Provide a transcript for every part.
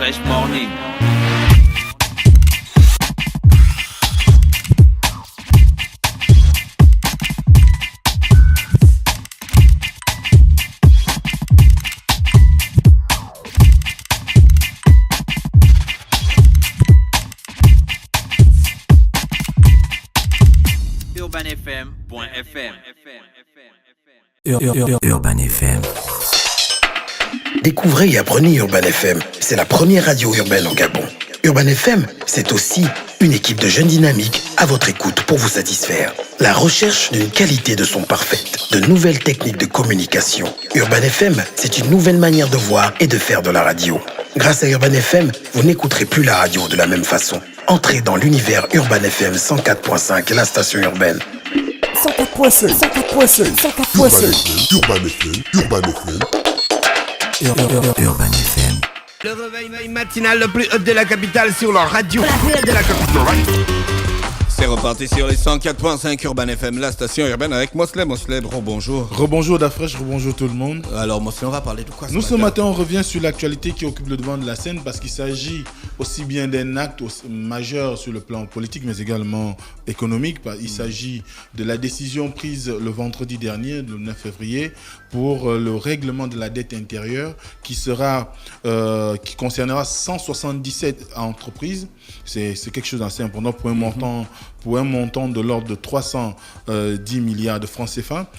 Fresh Morning. UrbanFM.fm. Urban FM. Découvrez et apprenez Urban FM. C'est la première radio urbaine au Gabon. Urban FM, c'est aussi une équipe de jeunes dynamiques à votre écoute pour vous satisfaire. La recherche d'une qualité de son parfaite, de nouvelles techniques de communication. Urban FM, c'est une nouvelle manière de voir et de faire de la radio. Grâce à Urban FM, vous n'écouterez plus la radio de la même façon. Entrez dans l'univers Urban FM 104.5, la station urbaine. 104.5. Urban FM. Le réveil matinal le plus hot de la capitale sur la radio. La plus hot de la capitale. C'est reparti sur les 104.5 Urban FM, la station urbaine avec Moslem. Rebonjour. Rebonjour Dafresh, rebonjour tout le monde. Alors Moslem, on va parler de quoi ce matin, on revient sur l'actualité qui occupe le devant de la scène parce qu'il s'agit aussi bien d'un acte majeur sur le plan politique mais également économique. Il s'agit de la décision prise le vendredi dernier, le 9 février, pour le règlement de la dette intérieure qui concernera 177 entreprises. C'est quelque chose d'assez important pour un montant de l'ordre de 310 milliards de francs CFA,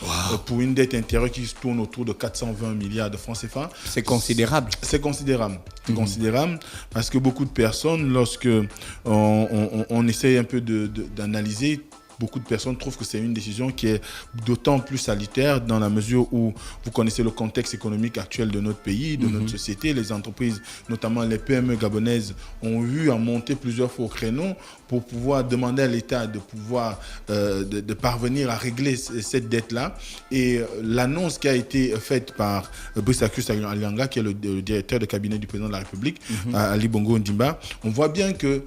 pour une dette intérieure qui se tourne autour de 420 milliards de francs CFA. C'est considérable. C'est considérable. C'est considérable parce que beaucoup de personnes, lorsque on essaye un peu d'analyser, beaucoup de personnes trouvent que c'est une décision qui est d'autant plus salutaire dans la mesure où vous connaissez le contexte économique actuel de notre pays, de notre société. Les entreprises, notamment les PME gabonaises, ont eu à monter plusieurs fois au créneau pour pouvoir demander à l'État de pouvoir de parvenir à régler cette dette-là. Et l'annonce qui a été faite par Brice Acus Alianga, qui est le directeur de cabinet du président de la République, Ali Bongo Ondimba, on voit bien que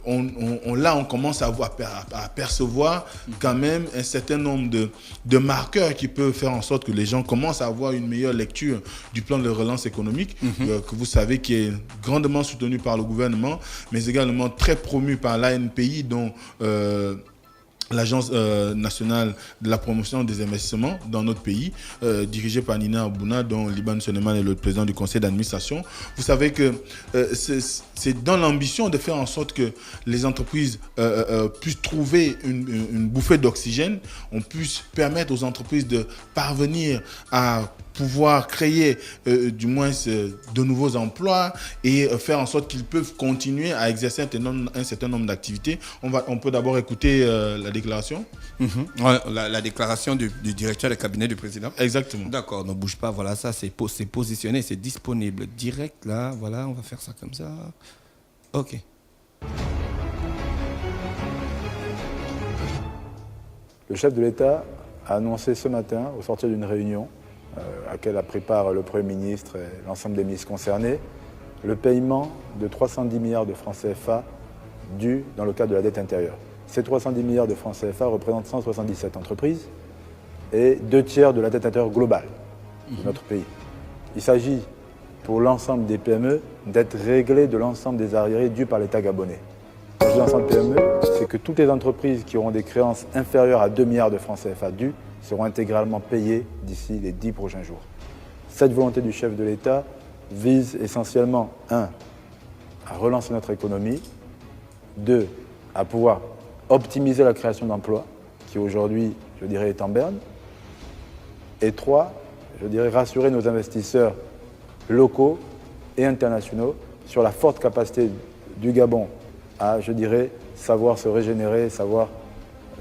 on commence à percevoir quand même un certain nombre de marqueurs qui peuvent faire en sorte que les gens commencent à avoir une meilleure lecture du plan de relance économique, que vous savez qui est grandement soutenu par le gouvernement, mais également très promu par l'ANPI, dont l'Agence nationale de la promotion des investissements dans notre pays, dirigée par Nina Abouna, dont Liban Soneman est le président du conseil d'administration. Vous savez que c'est dans l'ambition de faire en sorte que les entreprises puissent trouver une bouffée d'oxygène, on puisse permettre aux entreprises de parvenir à pouvoir créer du moins de nouveaux emplois et faire en sorte qu'ils peuvent continuer à exercer un certain nombre d'activités. On peut d'abord écouter la déclaration. La déclaration du directeur de cabinet du président. Exactement. D'accord, ne bouge pas, voilà, ça c'est positionné, c'est disponible direct là, voilà, on va faire ça comme ça. Ok. Le chef de l'État a annoncé ce matin, au sortir d'une réunion, à laquelle a pris part le Premier ministre et l'ensemble des ministres concernés, le paiement de 310 milliards de francs CFA dus dans le cadre de la dette intérieure. Ces 310 milliards de francs CFA représentent 177 entreprises et 2/3 de la dette intérieure globale de notre pays. Il s'agit pour l'ensemble des PME d'être réglé de l'ensemble des arriérés dus par l'État gabonais. Quand je dis l'ensemble des PME, c'est que toutes les entreprises qui auront des créances inférieures à 2 milliards de francs CFA dus seront intégralement payées d'ici les 10 prochains jours. Cette volonté du chef de l'État vise essentiellement, 1, à relancer notre économie, 2, à pouvoir optimiser la création d'emplois, qui aujourd'hui, je dirais, est en berne, et 3, je dirais, rassurer nos investisseurs locaux et internationaux sur la forte capacité du Gabon à, je dirais, savoir se régénérer, savoir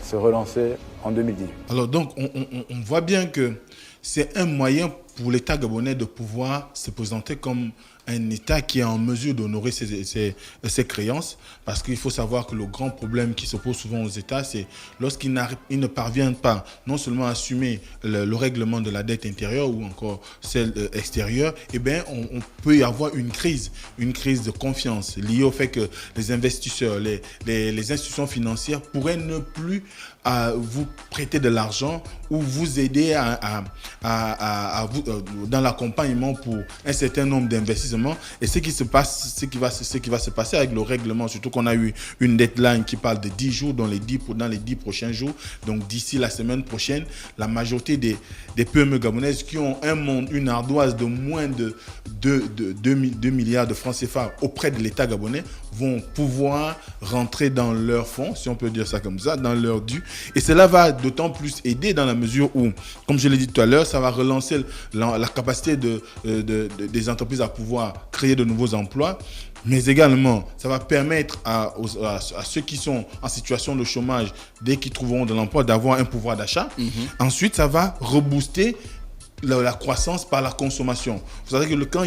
se relancer en 2018. Alors donc, on voit bien que c'est un moyen pour l'État gabonais de pouvoir se présenter comme un État qui est en mesure d'honorer ses créances, parce qu'il faut savoir que le grand problème qui se pose souvent aux États, c'est lorsqu'ils ne parviennent pas non seulement à assumer le règlement de la dette intérieure ou encore celle extérieure, eh bien, on peut y avoir une crise de confiance liée au fait que les investisseurs, les institutions financières pourraient ne plus vous prêter de l'argent ou vous aider à dans l'accompagnement pour un certain nombre d'investissements. Et ce qui va se passer avec le règlement, surtout qu'on a eu une deadline qui parle de 10 jours dans les 10 prochains jours. Donc d'ici la semaine prochaine, la majorité des PME gabonaises qui ont une ardoise de moins de 2 milliards de francs CFA auprès de l'État gabonais vont pouvoir rentrer dans leur fonds, si on peut dire ça comme ça, dans leur dû. Et cela va d'autant plus aider dans la mesure où, comme je l'ai dit tout à l'heure, ça va relancer la capacité des entreprises à pouvoir créer de nouveaux emplois. Mais également, ça va permettre à ceux qui sont en situation de chômage, dès qu'ils trouveront de l'emploi, d'avoir un pouvoir d'achat. Ensuite, ça va rebooster la croissance par la consommation. Vous savez que quand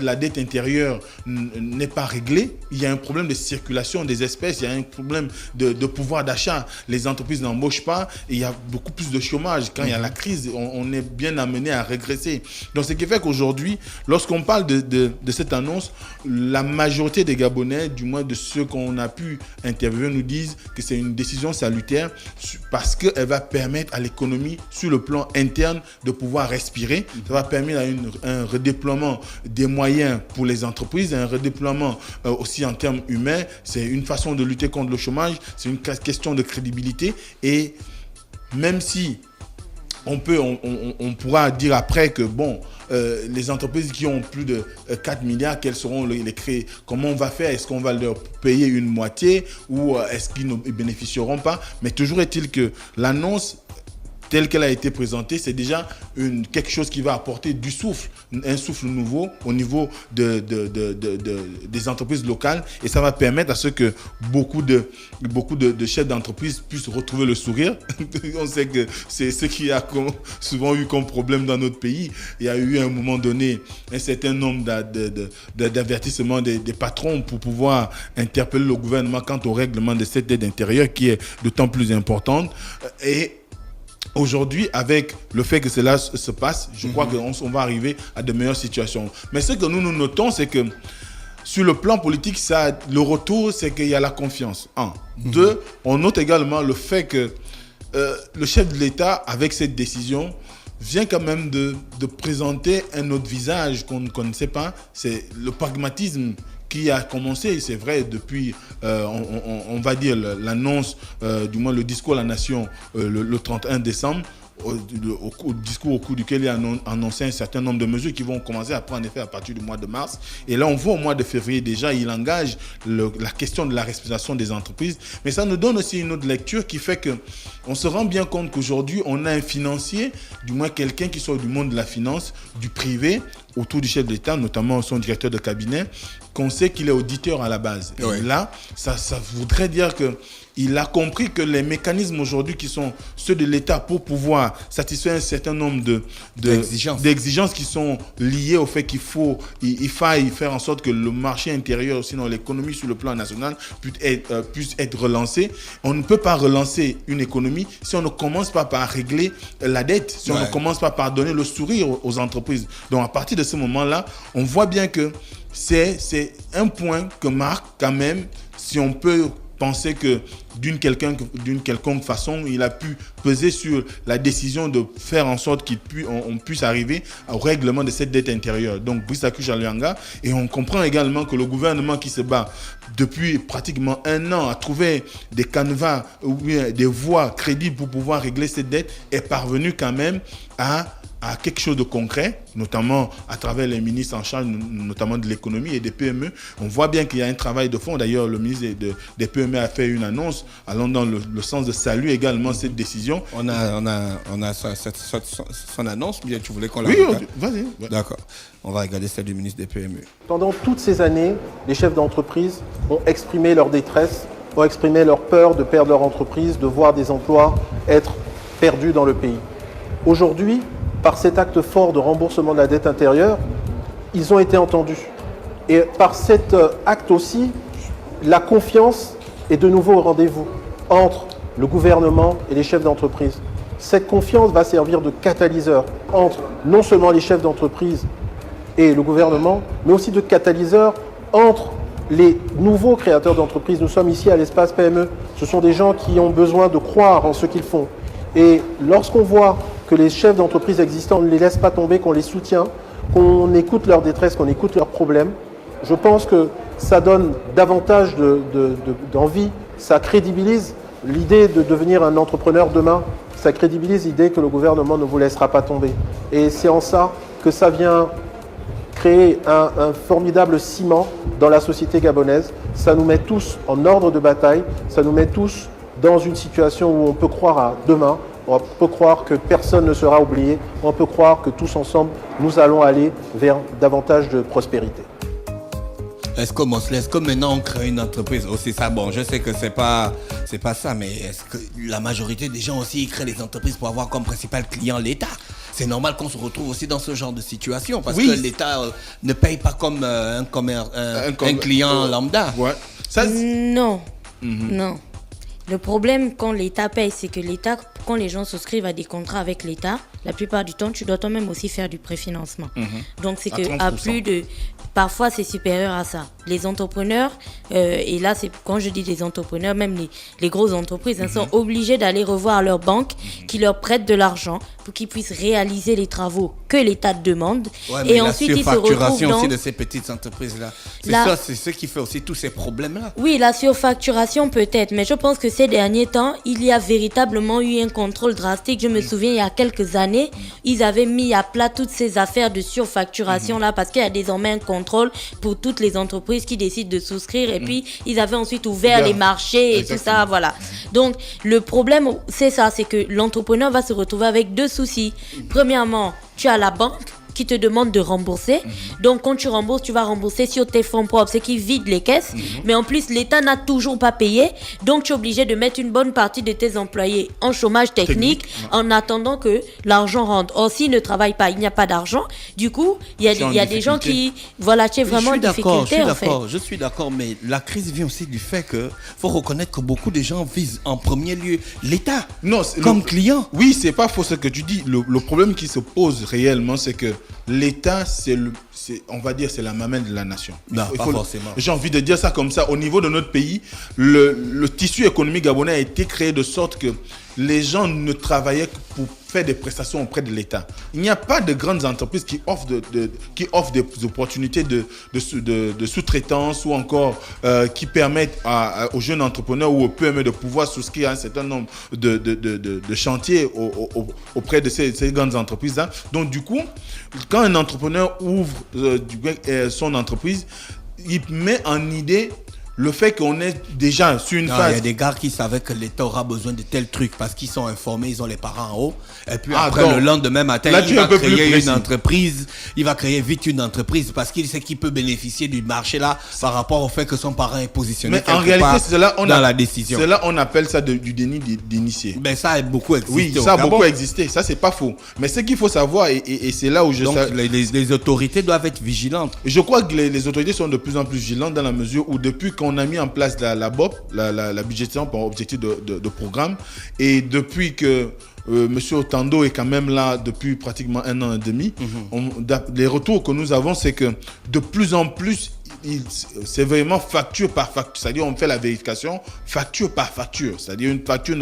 la dette intérieure n'est pas réglée, il y a un problème de circulation des espèces, il y a un problème de pouvoir d'achat. Les entreprises n'embauchent pas et il y a beaucoup plus de chômage. Quand il y a la crise, on est bien amené à régresser. Donc, ce qui fait qu'aujourd'hui, lorsqu'on parle de cette annonce, la majorité des Gabonais, du moins de ceux qu'on a pu interviewer, nous disent que c'est une décision salutaire parce qu'elle va permettre à l'économie, sur le plan interne, de pouvoir respirer. Ça va permettre à un redéploiement des moyens pour les entreprises, un redéploiement aussi en termes humains. C'est une façon de lutter contre le chômage, c'est une question de crédibilité. Et même si on pourra dire après que les entreprises qui ont plus de 4 milliards, quels seront les crédits? Comment on va faire? Est-ce qu'on va leur payer une moitié ou est-ce qu'ils ne bénéficieront pas? Mais toujours est-il que l'annonce telle qu'elle a été présentée, c'est déjà quelque chose qui va apporter du souffle, un souffle nouveau au niveau des entreprises locales, et ça va permettre à ce que beaucoup de chefs d'entreprise puissent retrouver le sourire. On sait que c'est ce qui a souvent eu comme problème dans notre pays. Il y a eu à un moment donné un certain nombre d'avertissements des patrons pour pouvoir interpeller le gouvernement quant au règlement de cette aide intérieure qui est d'autant plus importante. Et aujourd'hui, avec le fait que cela se passe, je crois qu'on va arriver à de meilleures situations. Mais ce que nous notons, c'est que sur le plan politique, le retour, c'est qu'il y a la confiance. 1. 2, on note également le fait que le chef de l'État, avec cette décision, vient quand même de présenter un autre visage qu'on ne connaissait pas. C'est le pragmatisme qui a commencé, c'est vrai, depuis, on va dire, l'annonce, du moins le discours à la nation le 31 décembre, au discours au cours duquel il a annoncé un certain nombre de mesures qui vont commencer à prendre effet à partir du mois de mars. Et là, on voit au mois de février déjà, il engage la question de la respiration des entreprises. Mais ça nous donne aussi une autre lecture qui fait qu'on se rend bien compte qu'aujourd'hui, on a un financier, du moins quelqu'un qui sort du monde de la finance, du privé, autour du chef de l'État, notamment son directeur de cabinet, qu'on sait qu'il est auditeur à la base. Et là, ça voudrait dire qu'il a compris que les mécanismes aujourd'hui qui sont ceux de l'État pour pouvoir satisfaire un certain nombre d'exigences qui sont liées au fait qu'il faille faire en sorte que le marché intérieur, sinon l'économie sur le plan national, puisse être relancée. On ne peut pas relancer une économie si on ne commence pas par régler la dette, si on ne commence pas par donner le sourire aux entreprises. Donc à partir de ce moment-là, on voit bien que c'est un point que marque quand même, si on peut penser que d'une quelconque façon, il a pu peser sur la décision de faire en sorte qu'on puisse arriver au règlement de cette dette intérieure. Donc, Brice Akucha-Luanga, et on comprend également que le gouvernement qui se bat depuis pratiquement 1 an à trouver des canevas ou bien des voies crédibles pour pouvoir régler cette dette est parvenu quand même à quelque chose de concret, notamment à travers les ministres en charge, notamment de l'économie et des PME. On voit bien qu'il y a un travail de fond. D'ailleurs, le ministre des PME a fait une annonce allant dans le sens de saluer également cette décision. On a son annonce, bien tu voulais qu'on la regarde? Vas-y. Ouais. D'accord. On va regarder celle du ministre des PME. Pendant toutes ces années, les chefs d'entreprise ont exprimé leur détresse, ont exprimé leur peur de perdre leur entreprise, de voir des emplois être perdus dans le pays. Aujourd'hui, par cet acte fort de remboursement de la dette intérieure, ils ont été entendus. Et par cet acte aussi, la confiance est de nouveau au rendez-vous entre le gouvernement et les chefs d'entreprise. Cette confiance va servir de catalyseur entre non seulement les chefs d'entreprise et le gouvernement, mais aussi de catalyseur entre les nouveaux créateurs d'entreprises. Nous sommes ici à l'espace PME. Ce sont des gens qui ont besoin de croire en ce qu'ils font. Et lorsqu'on voit que les chefs d'entreprise existants, on ne les laisse pas tomber, qu'on les soutient, qu'on écoute leur détresse, qu'on écoute leurs problèmes. Je pense que ça donne davantage d'envie, ça crédibilise l'idée de devenir un entrepreneur demain, ça crédibilise l'idée que le gouvernement ne vous laissera pas tomber. Et c'est en ça que ça vient créer un formidable ciment dans la société gabonaise. Ça nous met tous en ordre de bataille, ça nous met tous dans une situation où on peut croire à demain, on peut croire que personne ne sera oublié, on peut croire que tous ensemble, nous allons aller vers davantage de prospérité. Est-ce que maintenant on crée une entreprise aussi ça? Bon, je sais que c'est pas ça, mais est-ce que la majorité des gens aussi créent des entreprises pour avoir comme principal client l'État? C'est normal qu'on se retrouve aussi dans ce genre de situation parce que l'État ne paye pas comme un client lambda. Ouais. Non. Non. Le problème quand l'État paye, c'est que l'État, quand les gens souscrivent à des contrats avec l'État, la plupart du temps, tu dois toi-même aussi faire du préfinancement. Donc, c'est qu'à plus de... Parfois, c'est supérieur à ça. Les entrepreneurs, et là, c'est quand je dis des entrepreneurs, même les grosses entreprises, sont obligés d'aller revoir leur banque qui leur prête de l'argent pour qu'ils puissent réaliser les travaux que l'État demande. Ouais, et ensuite, ils se retrouvent dans... aussi de ces petites entreprises-là. C'est ce qui fait aussi tous ces problèmes-là. Oui, la surfacturation peut-être, mais je pense que ces derniers temps, il y a véritablement eu un contrôle drastique. Je me souviens, il y a quelques années, ils avaient mis à plat toutes ces affaires de surfacturation-là parce qu'il y a désormais un contrôle pour toutes les entreprises qui décident de souscrire et puis ils avaient ensuite ouvert les marchés et tout ça, voilà. Donc, le problème, c'est ça, c'est que l'entrepreneur va se retrouver avec deux soucis. Premièrement, tu as la banque qui te demande de rembourser. Donc, quand tu rembourses, tu vas rembourser sur tes fonds propres, ce qui vide les caisses. Mais en plus, l'État n'a toujours pas payé. Donc, tu es obligé de mettre une bonne partie de tes employés en chômage technique en attendant que l'argent rentre. Or, s'ils ne travaillent pas, il n'y a pas d'argent. Du coup, il y a des gens qui... Voilà, tu es vraiment en difficulté, en fait. Je suis d'accord, mais la crise vient aussi du fait qu'il faut reconnaître que beaucoup de gens visent en premier lieu l'État comme client. Oui, c'est pas faux ce que tu dis. Le problème qui se pose réellement, c'est que l'État, on va dire, c'est la mamelle de la nation. Non, pas forcément. J'ai envie de dire ça comme ça. Au niveau de notre pays, le tissu économique gabonais a été créé de sorte que les gens ne travaillaient que pour faire des prestations auprès de l'État. Il n'y a pas de grandes entreprises qui offrent des opportunités de sous-traitance ou encore qui permettent aux jeunes entrepreneurs ou aux PME de pouvoir souscrire à un certain nombre de chantiers auprès de ces grandes entreprises-là. Donc du coup, quand un entrepreneur ouvre son entreprise, il met en idée le fait qu'on est déjà sur une phase... Il y a des gars qui savaient que l'État aura besoin de tels trucs parce qu'ils sont informés, ils ont les parents en haut. Et puis après, le lendemain matin, il va créer une entreprise. Il va créer vite une entreprise parce qu'il sait qu'il peut bénéficier du marché là par rapport au fait que son parent est positionné en réalité, la décision. C'est là on appelle ça du déni d'initié. Ben ça a beaucoup existé. Oui, ça a beaucoup existé. Ça, c'est pas faux. Mais ce qu'il faut savoir, et c'est là où je... Donc, les autorités doivent être vigilantes. Je crois que les autorités sont de plus en plus vigilantes dans la mesure où depuis qu'on a mis en place la BOP, la budgétisation pour objectif de programme, et depuis que Monsieur Otando est quand même là depuis pratiquement 1 an et demi, les retours que nous avons, c'est que de plus en plus, c'est vraiment facture par facture, c'est-à-dire on fait la vérification facture par facture, c'est-à-dire une facture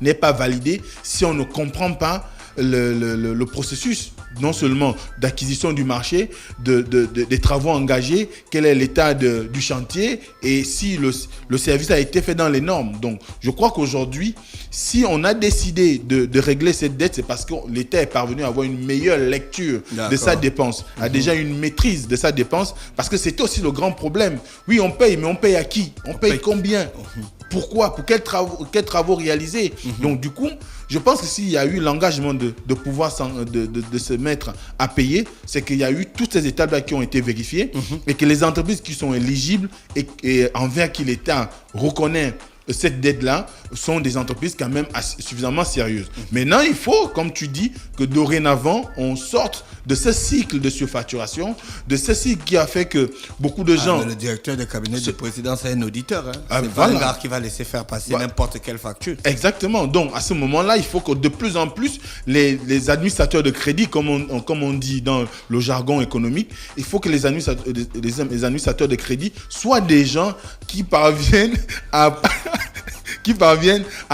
n'est pas validée si on ne comprend pas le processus, non seulement d'acquisition du marché, des travaux engagés, quel est l'état du chantier et si le service a été fait dans les normes. Donc, je crois qu'aujourd'hui, si on a décidé de régler cette dette, c'est parce que l'État est parvenu à avoir une meilleure lecture de sa dépense, a déjà une maîtrise de sa dépense, parce que c'était aussi le grand problème. Oui, on paye, mais on paye à qui? On paye combien? Pourquoi? Pour quels travaux réaliser? Donc, du coup, je pense que s'il y a eu l'engagement de pouvoir de se mettre à payer, c'est qu'il y a eu toutes ces étapes-là qui ont été vérifiées et que les entreprises qui sont éligibles et envers qui l'État reconnaît cette dette-là sont des entreprises quand même suffisamment sérieuses. Maintenant, il faut, comme tu dis, que dorénavant, on sorte de ce cycle de surfacturation, de ce cycle qui a fait que beaucoup de gens... Le directeur de cabinet du président, c'est un auditeur. C'est pas un gars qui va laisser faire passer n'importe quelle facture. Exactement. Donc, à ce moment-là, il faut que de plus en plus, les administrateurs de crédit, comme on dit dans le jargon économique, il faut que les administrateurs de crédit soient des gens qui parviennent à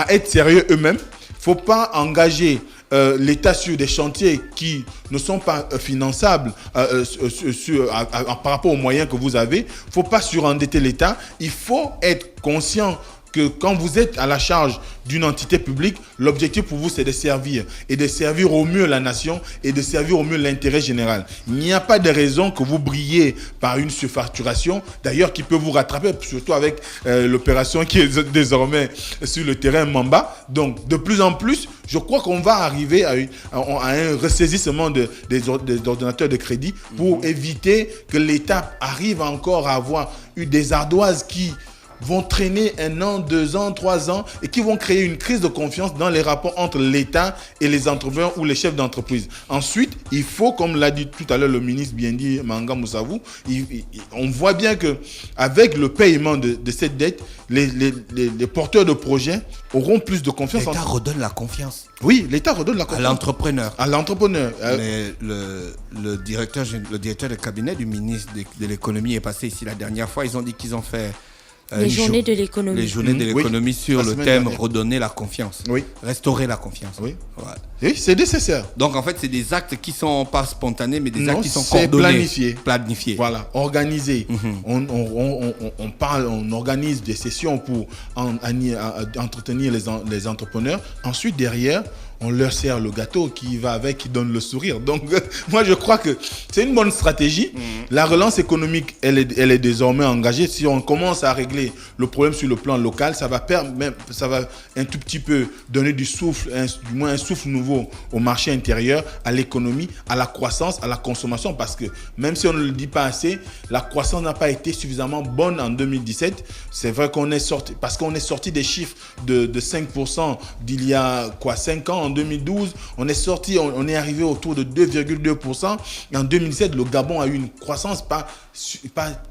être sérieux eux-mêmes. Il ne faut pas engager l'État sur des chantiers qui ne sont pas finançables par rapport aux moyens que vous avez. Il ne faut pas surendetter l'État. Il faut être conscient que quand vous êtes à la charge d'une entité publique, l'objectif pour vous, c'est de servir et de servir au mieux la nation et de servir au mieux l'intérêt général. Il n'y a pas de raison que vous brillez par une surfacturation, d'ailleurs, qui peut vous rattraper, surtout avec l'opération qui est désormais sur le terrain Mamba. Donc, de plus en plus, je crois qu'on va arriver à un ressaisissement des ordonnateurs de crédit pour éviter que l'État arrive encore à avoir eu des ardoises qui vont traîner 1 an, 2 ans, 3 ans et qui vont créer une crise de confiance dans les rapports entre l'État et les entrepreneurs ou les chefs d'entreprise. Ensuite, il faut, comme l'a dit tout à l'heure le ministre bien dit, Manga Moussavou, on voit bien qu'avec le paiement de cette dette, les porteurs de projets auront plus de confiance. L'État redonne la confiance. Oui, l'État redonne la confiance. À l'entrepreneur. Mais le directeur de cabinet du ministre de l'économie est passé ici la dernière fois. Ils ont dit qu'ils ont fait les journées de l'économie. Les journées de l'économie sur le thème dernière. Redonner la confiance. Oui. Restaurer la confiance. Oui. Ouais. Oui, c'est nécessaire. Donc en fait, c'est des actes qui sont pas spontanés, mais des actes qui sont coordonnés. Planifiés. Voilà, organisés. On parle, on organise des sessions pour entretenir les entrepreneurs. Ensuite, derrière, on leur sert le gâteau qui va avec, qui donne le sourire. Donc, moi, je crois que c'est une bonne stratégie. La relance économique, elle est désormais engagée. Si on commence à régler le problème sur le plan local, ça va un tout petit peu donner du souffle, du moins un souffle nouveau au marché intérieur, à l'économie, à la croissance, à la consommation. Parce que même si on ne le dit pas assez, la croissance n'a pas été suffisamment bonne en 2017. C'est vrai qu'on est sorti, parce qu'on est sorti des chiffres de 5% d'il y a 5 ans. En 2012, on est arrivé autour de 2,2%. Et en 2017, le Gabon a eu une croissance pas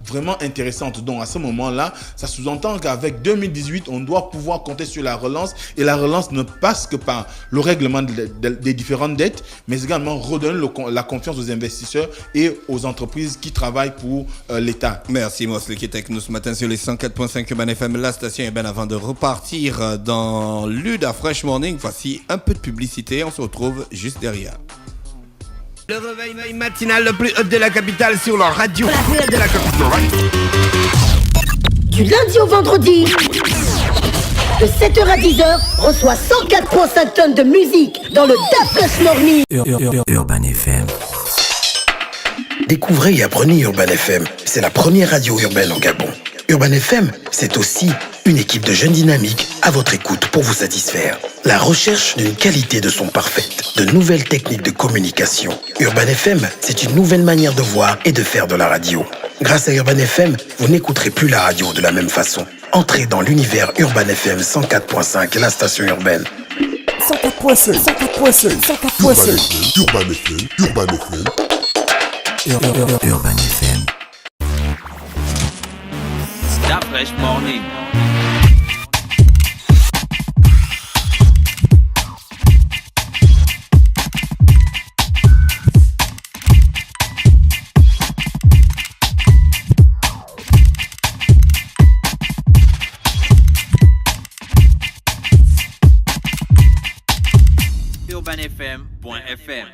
vraiment intéressante. Donc à ce moment-là, ça sous-entend qu'avec 2018, on doit pouvoir compter sur la relance. Et la relance ne passe que par le règlement des différentes dettes, mais également redonner la confiance aux investisseurs et aux entreprises qui travaillent pour l'État. Merci Mosley qui est avec nous ce matin sur les 104.5 Urban FM, la station urbaine. Avant de repartir dans l'UDA Fresh Morning, voici un peu de publicité. On se retrouve juste derrière. Le réveil matinal le plus haut de la capitale sur la radio de la capitale. Du lundi au vendredi, de 7h à 10h, reçoit 104.5 tonnes de musique dans le DA Fresh Morning. Urban FM. Découvrez et apprenez Urban FM. C'est la première radio urbaine au Gabon. Urban FM, c'est aussi une équipe de jeunes dynamiques à votre écoute pour vous satisfaire. La recherche d'une qualité de son parfaite, de nouvelles techniques de communication. Urban FM, c'est une nouvelle manière de voir et de faire de la radio. Grâce à Urban FM, vous n'écouterez plus la radio de la même façon. Entrez dans l'univers Urban FM 104.5, la station urbaine. 104.5, 104.5, 104.5. Urban FM, Urban FM. Urban FM. DA Fresh Morning. UrbanFM.fm